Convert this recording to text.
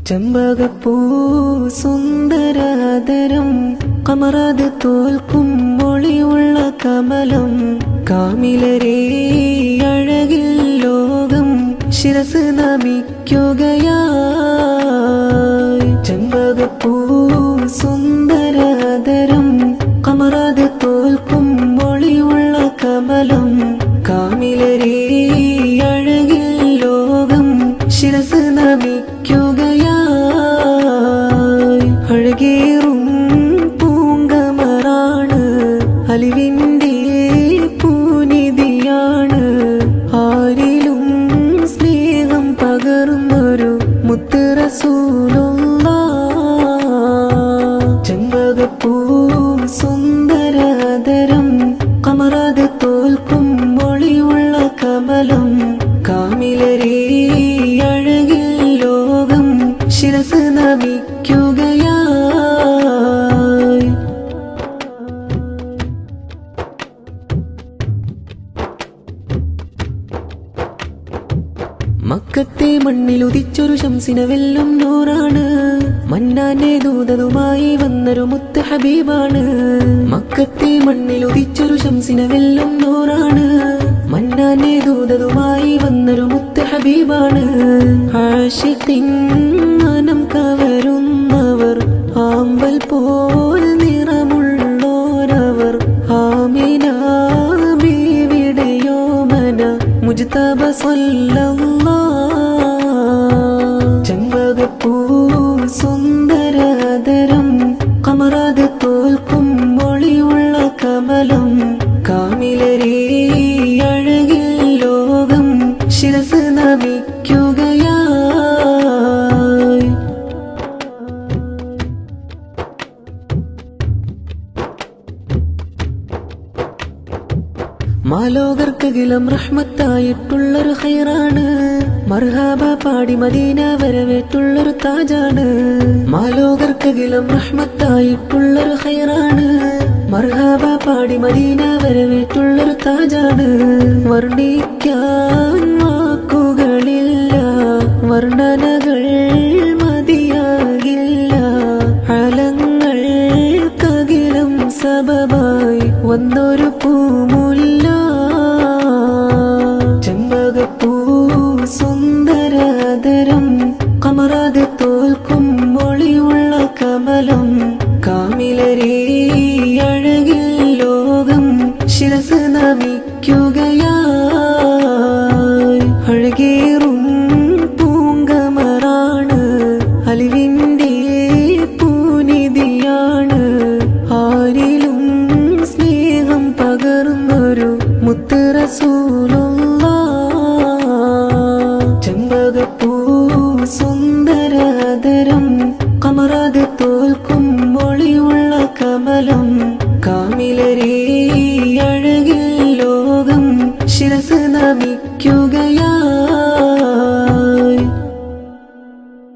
ചെമ്പകപ്പൂ സുന്ദരാദരം കമറാത് തോൽക്കും മൊഴിയുള്ള കമലം കാമിലരേ അഴകിൽ ലോകം ശിരസ് നമിക്കുകയായി. ചെമ്പകപ്പൂ സുന്ദരാദരം കമറാത് തോൽക്കും മൊഴിയുള്ള കമലം കാമിലരേ അഴകിൽ ലോകം ശിരസ് നമിക്കുകയായി. അഴകേറും പൂങ്കമറാണ് അലിവിന്റെ പൂനിധിയാണ്. ആരിലും സ്നേഹം പകർന്നൊരു മുത്ത് റസൂലുള്ളാഹ്. ചെമ്പകപ്പൂ സുന്ദരാദരം കമറാത് തോൽക്കും മൊഴിയുള്ള കമലം കാമിലരേ അഴകിൽ ലോകം ശിരസ് നമിക്കുകയായി. മക്കത്തെ മണ്ണിലുദിച്ചൊരു ശംസിനെ വെല്ലും നൂറാണ്. മന്നാന്റെ ദൂതതുമായി വന്നൊരു മുത്ത് ഹബീബാണ്. മക്കത്തെ മണ്ണിലുദിച്ചൊരു ശംസിനെ വെല്ലും നൂറാണ്. മന്നാന്റെ ദൂതതുമായി വന്നൊരു മുത്ത് ഹബീബാണ്. ആശിഖിൻ മനം കവരുന്നവർ ആമ്പൽ പോൽ നിറമുള്ളോരവർ ആമിന ബീവിയുടെ യോമന മുജ്തബ സ്വല്ലല്ലാഹ്. ചെമ്പകപ്പൂ സുന്ദരാദരം കമറാത് തോൽക്കും മൊഴിയുള്ള കമലം കാമിലരേ അഴകിൽ ലോകം ശിരസ് നമിക്കുകയായി. മാലോകർക്കകിലം റഹ്മത്തായിട്ടുള്ളൊരു ഖൈറാണ്. മർഹബ പാടി മദീന വരവേറ്റുള്ളൊരു താജാണ്. മാലോകർക്കകിലം റഹ്മത്തായിട്ടുള്ളൊരു ഖൈറാണ്. മർഹബ പാടി മദീന വരവേറ്റുള്ളൊരു താജാണ്. വർണ്ണിക്കാൻ വാക്കുകളില്ല, വർണ്ണനകൾ മതിയാകില്ല. അലങ്ങൾക്കകിലം സബബായി വന്നൊരു പൂമുല്ല. ചെമ്പകപ്പൂ സുന്ദരാദരം കമറാത് തോൽക്കും മൊഴിയുള്ള കമലം കാമിലരേ അഴകിൽ ലോകം ശിരസ് നമിക്കുകയായി. അഴകേറും പൂങ്കമറാണ് അലിവിന്റെ പൂനിധിയാണ്. ആരിലും സ്നേഹം പകർന്നൊരു മുത്ത് റസൂലുള്ളാഹ്. ചെമ്പകപ്പൂ സുന്ദരാദരം കമറാത് തോൽക്കും മൊഴിയുള്ള കമലം കാമിലരേ അഴകിൽ ലോകം ശിരസ് നമിക്കുക.